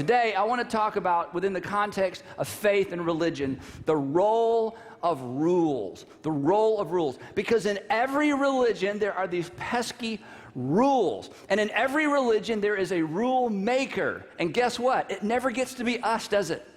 today I want to talk about, within the context of faith and religion, the role of rules. The role of rules. Because in every religion, there are these pesky rules. And in every religion, there is a rule maker. And guess what? It never gets to be us, does it?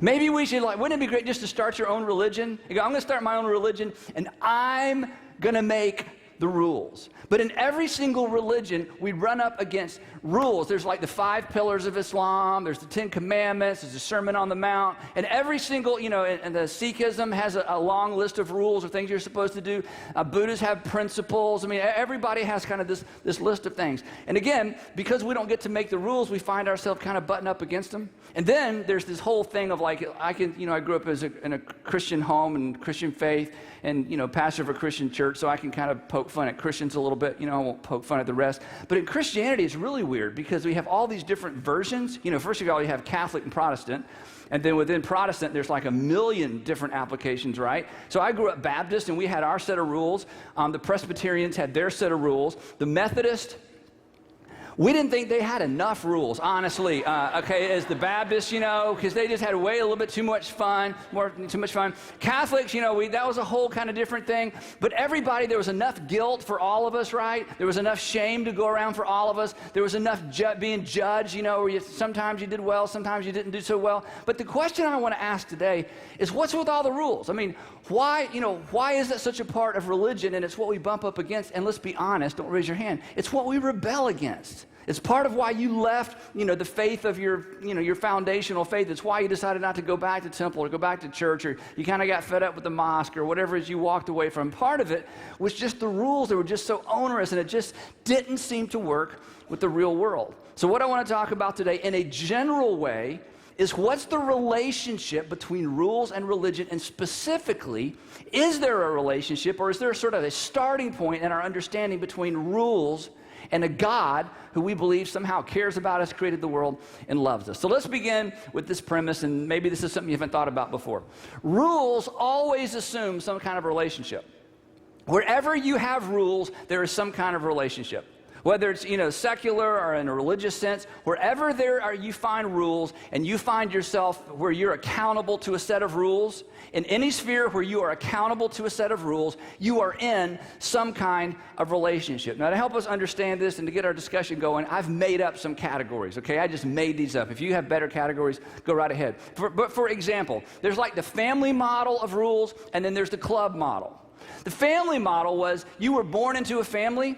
Maybe we should, wouldn't it be great just to start your own religion? You go, I'm going to start my own religion, and I'm going to make the rules. But in every single religion, we run up against rules. There's like the 5 pillars of Islam, there's the 10 commandments, there's the Sermon on the Mount, and every single, and the Sikhism has a long list of rules or things you're supposed to do. Buddhists have principles. I mean, everybody has kind of this list of things. And again, because we don't get to make the rules, we find ourselves kind of butting up against them. And then there's this whole thing of I grew up in a Christian home and Christian faith, and, pastor of a Christian church, so I can kind of poke fun at Christians a little bit. I won't poke fun at the rest. But in Christianity, it's really weird because we have all these different versions. First of all, you have Catholic and Protestant. And then within Protestant, there's like 1 million different applications, right? So I grew up Baptist, and we had our set of rules. The Presbyterians had their set of rules. The Methodist, we didn't think they had enough rules, honestly, as the Baptists, because they just had a little bit too much fun. Catholics, that was a whole kind of different thing. But everybody, there was enough guilt for all of us, right? There was enough shame to go around for all of us. There was enough being judged, where sometimes you did well, sometimes you didn't do so well. But the question I want to ask today is, what's with all the rules? I mean, why is that such a part of religion? And it's what we bump up against. And let's be honest, don't raise your hand. It's what we rebel against. It's part of why you left, the faith of your foundational faith. It's why you decided not to go back to temple or go back to church, or you kind of got fed up with the mosque or whatever it is you walked away from. Part of it was just the rules that were just so onerous, and it just didn't seem to work with the real world. So what I want to talk about today in a general way is, what's the relationship between rules and religion? And specifically, is there a relationship, or is there sort of a starting point in our understanding between rules and a God who we believe somehow cares about us, created the world, and loves us? So let's begin with this premise, and maybe this is something you haven't thought about before. Rules always assume some kind of relationship. Wherever you have rules, there is some kind of relationship. Whether it's, secular or in a religious sense, wherever you find rules and you find yourself where you're accountable to a set of rules, in any sphere where you are accountable to a set of rules, you are in some kind of relationship. Now, to help us understand this and to get our discussion going, I've made up some categories, okay? I just made these up. If you have better categories, go right ahead. But for example, there's like the family model of rules, and then there's the club model. The family model was, you were born into a family,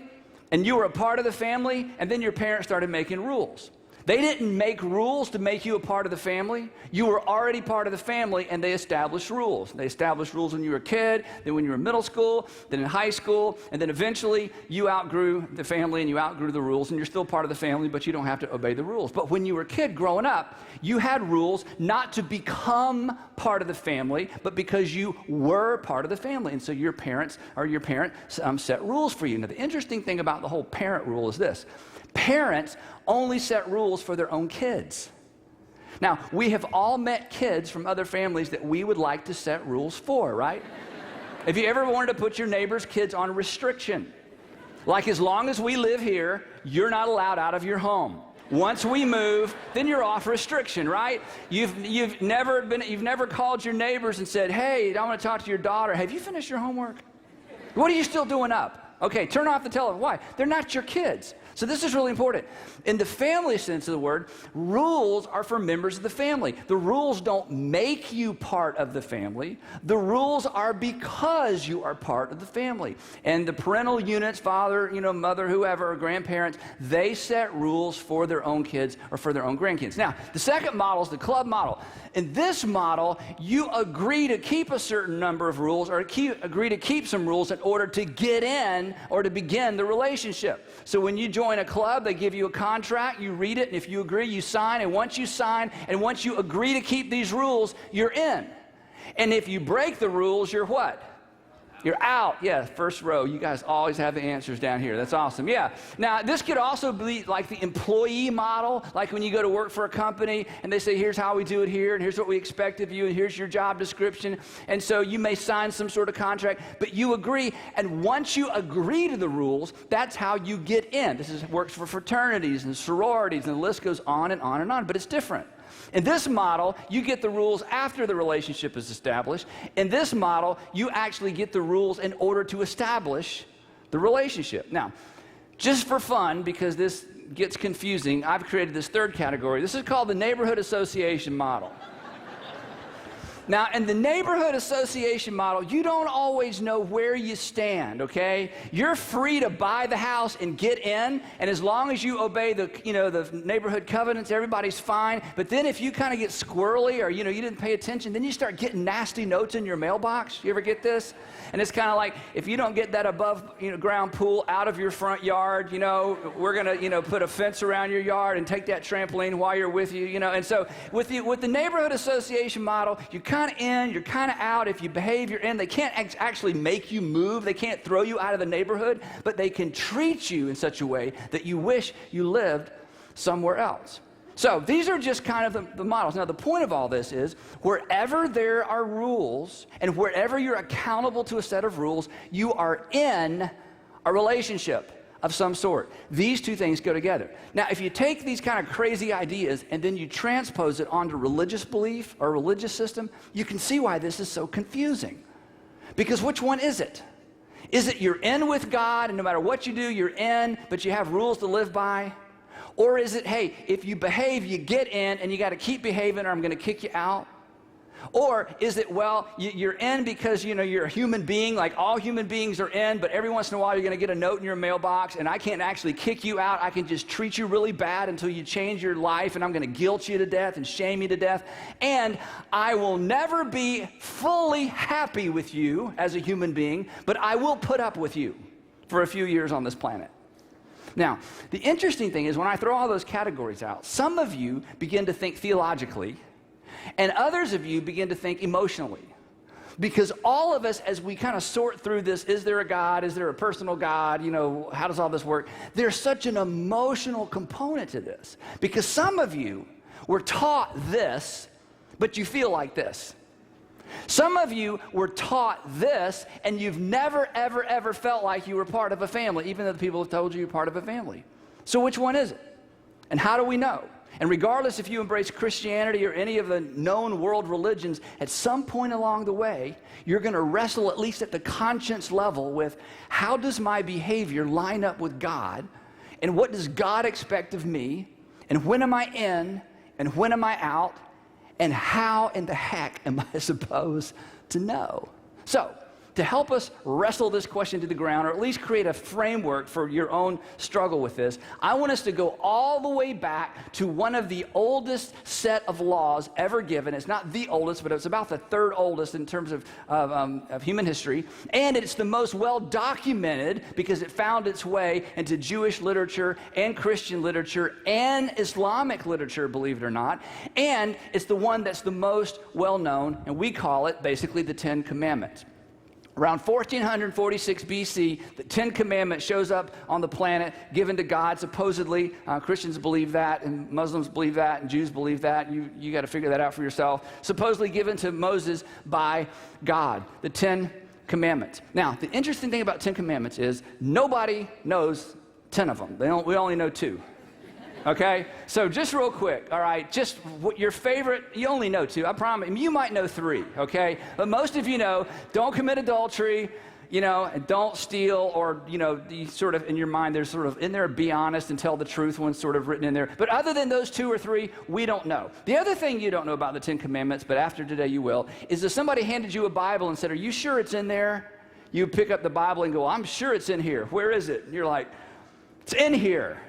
and you were a part of the family, and then your parents started making rules. They didn't make rules to make you a part of the family. You were already part of the family, and they established rules. They established rules when you were a kid, then when you were in middle school, then in high school, and then eventually you outgrew the family and you outgrew the rules, and you're still part of the family, but you don't have to obey the rules. But when you were a kid growing up, you had rules not to become part of the family, but because you were part of the family. And so your parent set rules for you. Now, the interesting thing about the whole parent rule is this. Parents only set rules for their own kids. Now, we have all met kids from other families that we would like to set rules for, right? If you ever wanted to put your neighbor's kids on restriction, like, as long as we live here, you're not allowed out of your home. Once we move, then you're off restriction, right? You've never called your neighbors and said, "Hey, I want to talk to your daughter. Have you finished your homework? What are you still doing up? Okay, turn off the television." Why? They're not your kids. So this is really important. In the family sense of the word, rules are for members of the family. The rules don't make you part of the family. The rules are because you are part of the family. And the parental units, father, mother, whoever, or grandparents, they set rules for their own kids or for their own grandkids. Now, the second model is the club model. In this model, you agree to keep a certain number of rules, or agree to keep some rules in order to get in or to begin the relationship. So when you join a club, they give you a contract, you read it, and if you agree, you sign. And once you sign, and once you agree to keep these rules, you're in. And if you break the rules, you're what? You're out. Yeah, first row. You guys always have the answers down here. That's awesome. Yeah. Now, this could also be like the employee model, like when you go to work for a company and they say, here's how we do it here, and here's what we expect of you, and here's your job description. And so you may sign some sort of contract, but you agree. And once you agree to the rules, that's how you get in. Works for fraternities and sororities, and the list goes on and on and on, but it's different. In this model, you get the rules after the relationship is established. In this model, you actually get the rules in order to establish the relationship. Now, just for fun, because this gets confusing, I've created this third category. This is called the neighborhood association model. Now, in the neighborhood association model, you don't always know where you stand, okay? You're free to buy the house and get in, and as long as you obey the neighborhood covenants, everybody's fine. But then if you kind of get squirrely or, you didn't pay attention, then you start getting nasty notes in your mailbox. You ever get this? And it's kind of like, if you don't get that above ground pool out of your front yard, we're going to, put a fence around your yard and take that trampoline while you're with you, And so with the neighborhood association model, you kind of in, you're kind of out. If you behave, you're in. They can't actually make you move. They can't throw you out of the neighborhood, but they can treat you in such a way that you wish you lived somewhere else. So these are just kind of the models. Now, the point of all this is wherever there are rules and wherever you're accountable to a set of rules, you are in a relationship of some sort. These two things go together. Now, if you take these kind of crazy ideas and then you transpose it onto religious belief or religious system, you can see why this is so confusing. Because which one is it? Is it you're in with God and no matter what you do, you're in, but you have rules to live by? Or is it, hey, if you behave, you get in and you got to keep behaving or I'm going to kick you out? Or is it, well, you're in because, you're a human being, like all human beings are in, but every once in a while you're going to get a note in your mailbox and I can't actually kick you out. I can just treat you really bad until you change your life and I'm going to guilt you to death and shame you to death. And I will never be fully happy with you as a human being, but I will put up with you for a few years on this planet. Now, the interesting thing is when I throw all those categories out, some of you begin to think theologically, and others of you begin to think emotionally. Because all of us, as we kind of sort through this, is there a God? Is there a personal God? How does all this work? There's such an emotional component to this. Because some of you were taught this, but you feel like this. Some of you were taught this, and you've never, ever, ever felt like you were part of a family, even though the people have told you you're part of a family. So which one is it? And how do we know? And regardless if you embrace Christianity or any of the known world religions, at some point along the way, you're going to wrestle, at least at the conscience level, with how does my behavior line up with God? And what does God expect of me? And when am I in? And when am I out? And how in the heck am I supposed to know? So, to help us wrestle this question to the ground, or at least create a framework for your own struggle with this, I want us to go all the way back to one of the oldest set of laws ever given. It's not the oldest, but it's about the third oldest in terms of human history. And it's the most well documented because it found its way into Jewish literature and Christian literature and Islamic literature, believe it or not. And it's the one that's the most well known, and we call it basically the Ten Commandments. Around 1446 BC, the Ten Commandments shows up on the planet, given to God, supposedly. Christians believe that, and Muslims believe that, and Jews believe that. You got to figure that out for yourself. Supposedly given to Moses by God, the Ten Commandments. Now, the interesting thing about Ten Commandments is nobody knows 10 of them. We only know 2. Okay? So just real quick, all right, just your favorite, you only know 2, I promise. You might know 3, okay? But most of you know, don't commit adultery, and don't steal, or, you sort of, in your mind, there's sort of, in there, be honest and tell the truth one's sort of written in there. But other than those 2 or 3, we don't know. The other thing you don't know about the Ten Commandments, but after today you will, is if somebody handed you a Bible and said, are you sure it's in there? You pick up the Bible and go, I'm sure it's in here. Where is it? And you're like, it's in here.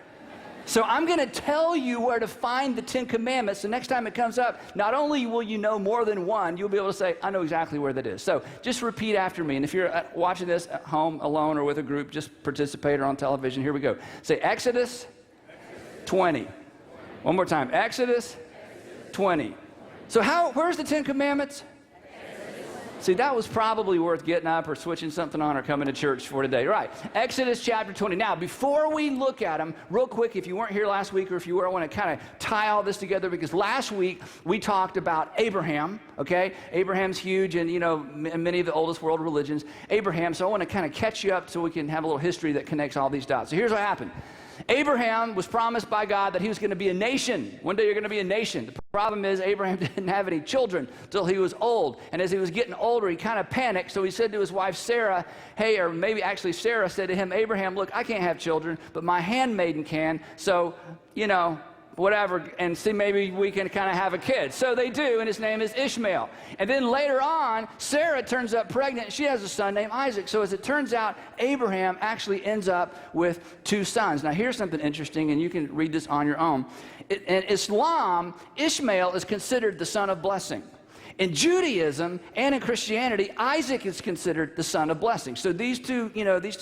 So I'm going to tell you where to find the Ten Commandments. The next time it comes up, not only will you know more than one, you'll be able to say, I know exactly where that is. So just repeat after me. And if you're watching this at home alone or with a group, just participate or on television. Here we go. Say Exodus 20. One more time. Exodus 20. So where's the Ten Commandments? See, that was probably worth getting up or switching something on or coming to church for today. Right. Exodus chapter 20. Now, before we look at them, real quick, if you weren't here last week or if you were, I want to kind of tie all this together because last week we talked about Abraham, okay? Abraham's huge and, in many of the oldest world religions. Abraham, so I want to kind of catch you up so we can have a little history that connects all these dots. So here's what happened. Abraham was promised by God that he was going to be a nation. One day you're going to be a nation. The problem is Abraham didn't have any children till he was old. And as he was getting older, he kind of panicked. So he said to his wife Sarah, hey, or maybe actually Sarah said to him, Abraham, look, I can't have children, but my handmaiden can. So, whatever, and see, maybe we can kind of have a kid. So they do, and his name is Ishmael. And then later on, Sarah turns up pregnant. She has a son named Isaac. So as it turns out, Abraham actually ends up with 2 sons. Now here's something interesting, and you can read this on your own. In Islam, Ishmael is considered the son of blessing. In Judaism and in Christianity, Isaac is considered the son of blessing. So these two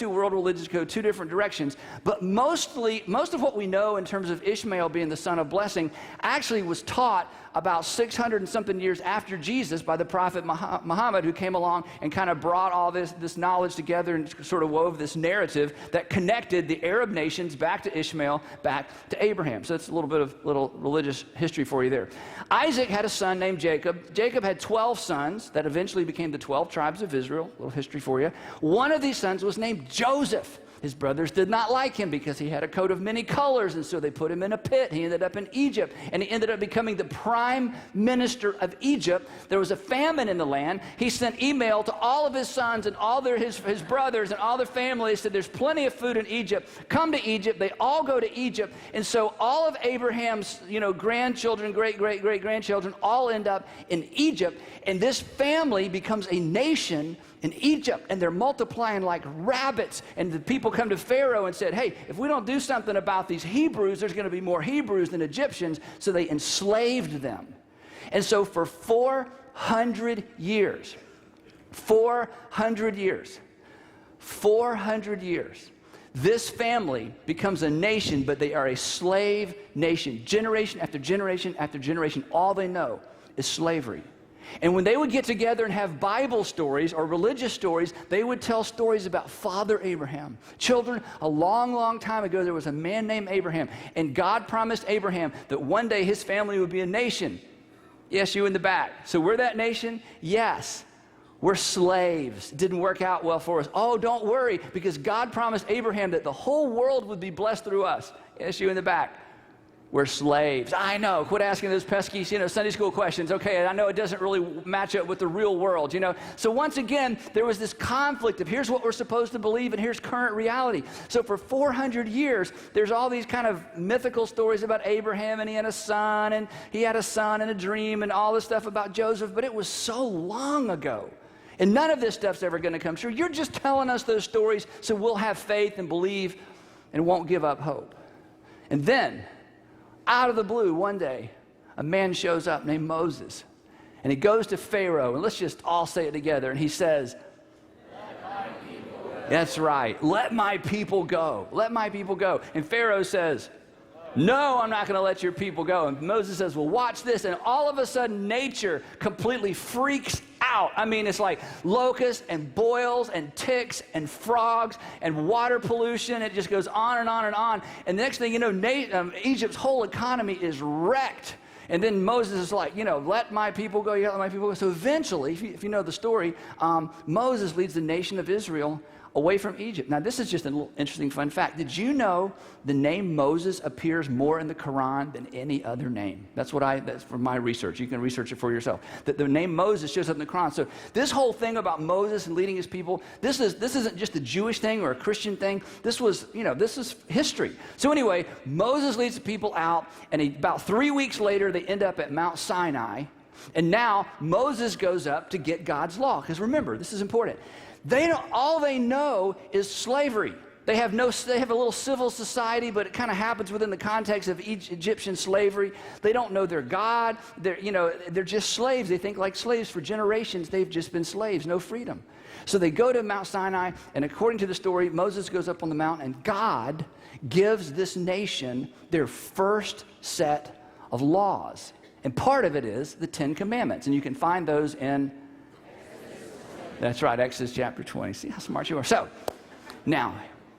world religions go 2 different directions. But most of what we know in terms of Ishmael being the son of blessing actually was taught about 600 and something years after Jesus by the prophet Muhammad, who came along and kind of brought all this knowledge together and sort of wove this narrative that connected the Arab nations back to Ishmael, back to Abraham. So it's a little bit of little religious history for you there. Isaac had a son named Jacob. Jacob had 12 sons that eventually became the 12 tribes of Israel. A little history for you. One of these sons was named Joseph. His brothers did not like him because he had a coat of many colors, and so they put him in a pit. He ended up in Egypt, and he ended up becoming the prime minister of Egypt. There was a famine in the land. He sent email to all of his sons and all his brothers and all their families, said there's plenty of food in Egypt. Come to Egypt. They all go to Egypt, and so all of Abraham's grandchildren, great-great-great-grandchildren all end up in Egypt, and this family becomes a nation in Egypt, and they're multiplying like rabbits. And the people come to Pharaoh and said, hey, if we don't do something about these Hebrews, there's going to be more Hebrews than Egyptians. So they enslaved them. And so for 400 years, 400 years, this family becomes a nation, but they are a slave nation. Generation after generation after generation, all they know is slavery. And when they would get together and have Bible stories or religious stories, they would tell stories about Father Abraham. Children, a long, long time ago, there was a man named Abraham, and God promised Abraham that one day his family would be a nation. Yes, you in the back. So we're that nation? Yes. We're slaves. It didn't work out well for us. Oh, don't worry, because God promised Abraham that the whole world would be blessed through us. Yes, you in the back. We're slaves. I know. Quit asking those pesky, Sunday school questions. Okay, I know it doesn't really match up with the real world, So once again, there was this conflict of here's what we're supposed to believe and here's current reality. So for 400 years, there's all these kind of mythical stories about Abraham, and he had a son and a dream and all this stuff about Joseph, but it was so long ago. And none of this stuff's ever going to come true. You're just telling us those stories so we'll have faith and believe and won't give up hope. And then, out of the blue, one day, a man shows up named Moses. And he goes to Pharaoh, and let's just all say it together. And he says, let my people go. That's right. Let my people go. Let my people go. And Pharaoh says, no, I'm not going to let your people go. And Moses says, well, watch this. And all of a sudden, nature completely freaks out. I mean, it's like locusts and boils and ticks and frogs and water pollution. It just goes on and on and on. And the next thing you know, Egypt's whole economy is wrecked. And then Moses is like, let my people go. You gotta let my people go. So eventually, if you know the story, Moses leads the nation of Israel away from Egypt. Now, this is just a little interesting fun fact. Did you know the name Moses appears more in the Quran than any other name? That's from my research. You can research it for yourself. That the name Moses shows up in the Quran. So this whole thing about Moses and leading his people, this isn't just a Jewish thing or a Christian thing. This is history. So anyway, Moses leads the people out, and about 3 weeks later, they end up at Mount Sinai. And now Moses goes up to get God's law. Because remember, this is important. All they know is slavery. They have a little civil society, but it kind of happens within the context of Egyptian slavery. They don't know their God. They're just slaves. They think like slaves. For generations, they've just been slaves, no freedom. So they go to Mount Sinai, and according to the story, Moses goes up on the mountain, and God gives this nation their first set of laws. And part of it is the 10 Commandments, and you can find those in That's right, Exodus chapter 20. See how smart you are. So, now,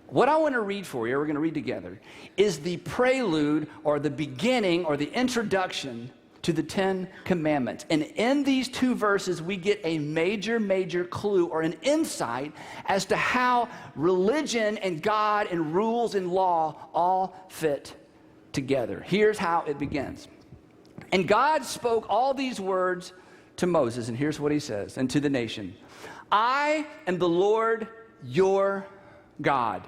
what I want to read for you, we're going to read together, is the prelude or the beginning or the introduction to the 10 Commandments. And in these two verses, we get a major clue or an insight as to how religion and God and rules and law all fit together. Here's how it begins. And God spoke all these words to Moses, and here's what he says, and to the nation. I am the Lord your God.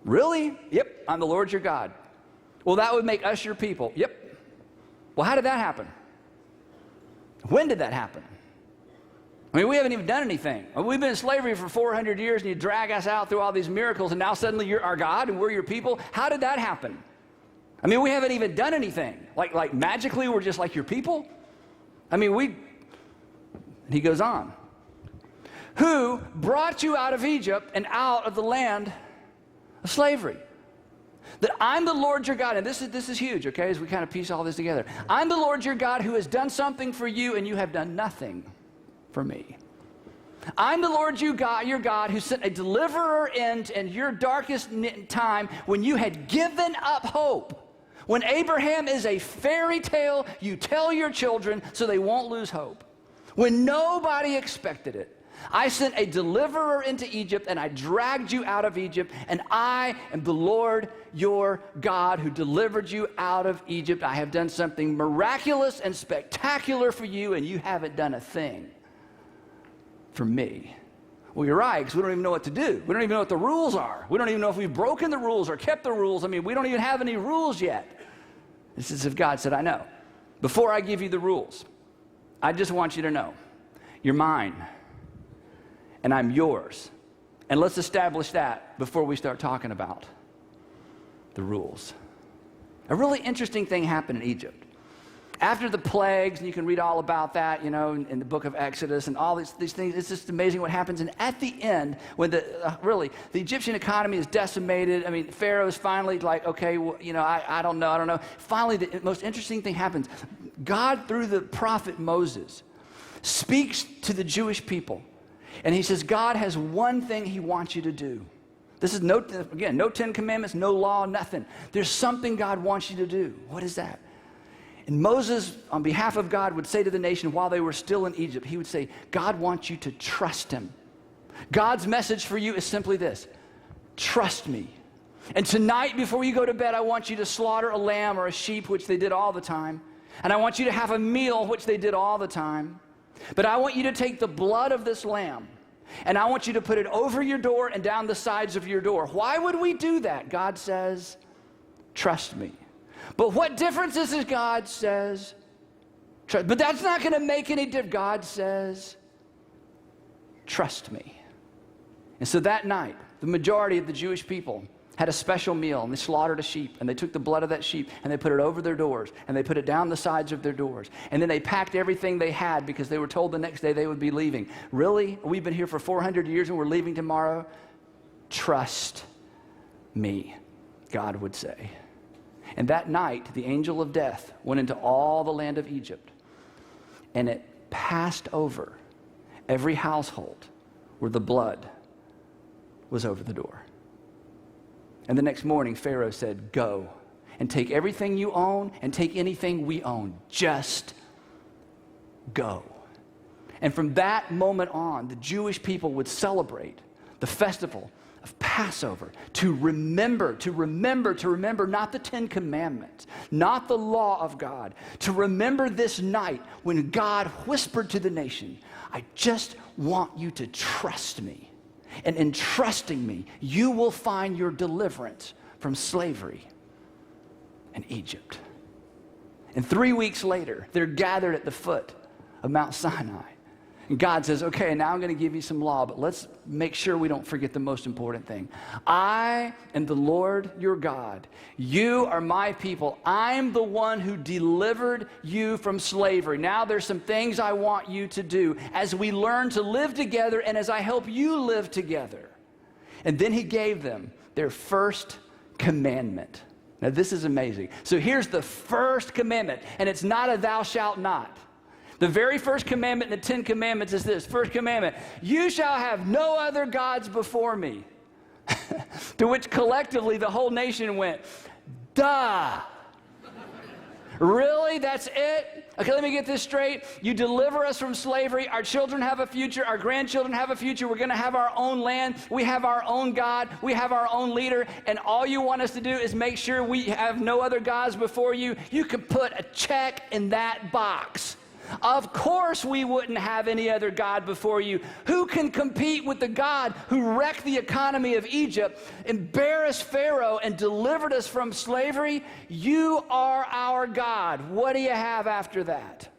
Really? Yep, I'm the Lord your God. Well, that would make us your people. Yep. Well, how did that happen? When did that happen? I mean, we haven't even done anything. We've been in slavery for 400 years, and you drag us out through all these miracles, and now suddenly you're our God, and we're your people. How did that happen? I mean, we haven't even done anything. Like magically, we're just like your people? I mean, and he goes on. Who brought you out of Egypt and out of the land of slavery? That I'm the Lord your God, and this is huge, okay, as we kind of piece all this together. I'm the Lord your God who has done something for you, and you have done nothing for me. I'm the Lord your God who sent a deliverer in your darkest time when you had given up hope. When Abraham is a fairy tale, you tell your children so they won't lose hope. When nobody expected it. I sent a deliverer into Egypt, and I dragged you out of Egypt, and I am the Lord your God who delivered you out of Egypt. I have done something miraculous and spectacular for you, and you haven't done a thing for me. Well, you're right, because we don't even know what to do. We don't even know what the rules are. We don't even know if we've broken the rules or kept the rules. I mean, we don't even have any rules yet. This is if God said, I know. Before I give you the rules, I just want you to know, you're mine. And I'm yours. And let's establish that before we start talking about the rules. A really interesting thing happened in Egypt. After the plagues, and you can read all about that, in the book of Exodus and all these things, it's just amazing what happens. And at the end, when the Egyptian economy is decimated, I mean, Pharaoh is finally like, okay, well, I don't know. Finally, the most interesting thing happens. God, through the prophet Moses, speaks to the Jewish people. And he says, God has one thing he wants you to do. This is no 10 Commandments, no law, nothing. There's something God wants you to do. What is that? And Moses, on behalf of God, would say to the nation while they were still in Egypt, he would say, God wants you to trust him. God's message for you is simply this: trust me. And tonight, before you go to bed, I want you to slaughter a lamb or a sheep, which they did all the time. And I want you to have a meal, which they did all the time. But I want you to take the blood of this lamb, and I want you to put it over your door and down the sides of your door. Why would we do that? God says, trust me. But what difference is it? God says, trust. But that's not going to make any difference. God says, trust me. And so that night, the majority of the Jewish people had a special meal, and they slaughtered a sheep, and they took the blood of that sheep, and they put it over their doors, and they put it down the sides of their doors. And then they packed everything they had because they were told the next day they would be leaving. Really? We've been here for 400 years and we're leaving tomorrow? Trust me, God would say. And that night, the angel of death went into all the land of Egypt, and it passed over every household where the blood was over the door. And the next morning, Pharaoh said, go and take everything you own and take anything we own. Just go. And from that moment on, the Jewish people would celebrate the festival of Passover to remember not the 10 Commandments, not the law of God, to remember this night when God whispered to the nation, I just want you to trust me. And in trusting me, you will find your deliverance from slavery in Egypt. And 3 weeks later, they're gathered at the foot of Mount Sinai. And God says, okay, now I'm going to give you some law, but let's make sure we don't forget the most important thing. I am the Lord your God. You are my people. I'm the one who delivered you from slavery. Now there's some things I want you to do as we learn to live together and as I help you live together. And then he gave them their first commandment. Now this is amazing. So here's the first commandment, and it's not a thou shalt not. The very first commandment in the 10 Commandments is this. First commandment, you shall have no other gods before me. To which collectively the whole nation went, duh. Really? That's it? Okay, let me get this straight. You deliver us from slavery. Our children have a future. Our grandchildren have a future. We're going to have our own land. We have our own God. We have our own leader. And all you want us to do is make sure we have no other gods before you. You can put a check in that box. Of course we wouldn't have any other God before you. Who can compete with the God who wrecked the economy of Egypt, embarrassed Pharaoh, and delivered us from slavery? You are our God. What do you have after that?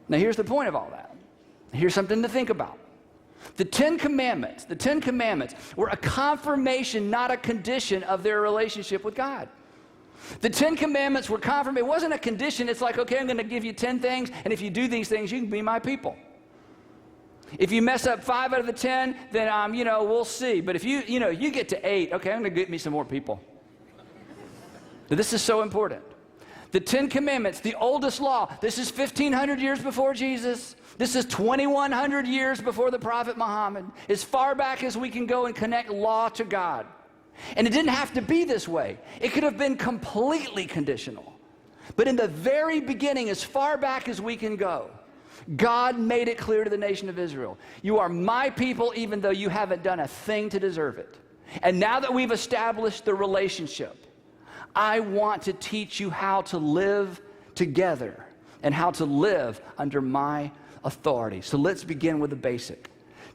Now here's the point of all that. Here's something to think about. The 10 Commandments were a confirmation, not a condition of their relationship with God. The 10 Commandments were confirmation. It wasn't a condition. It's like, okay, I'm going to give you 10 things, and if you do these things, you can be my people. If you mess up 5 out of the 10, then, we'll see. But if you get to 8, okay, I'm going to get me some more people. This is so important. The 10 Commandments, the oldest law, this is 1,500 years before Jesus. This is 2,100 years before the prophet Muhammad. As far back as we can go and connect law to God. And it didn't have to be this way. It could have been completely conditional. But in the very beginning, as far back as we can go, God made it clear to the nation of Israel, you are my people even though you haven't done a thing to deserve it. And now that we've established the relationship, I want to teach you how to live together and how to live under my authority. So let's begin with the basic.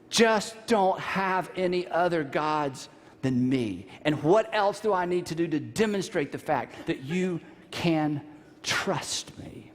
Just don't have any other gods than me. And what else do I need to do to demonstrate the fact that you can trust me?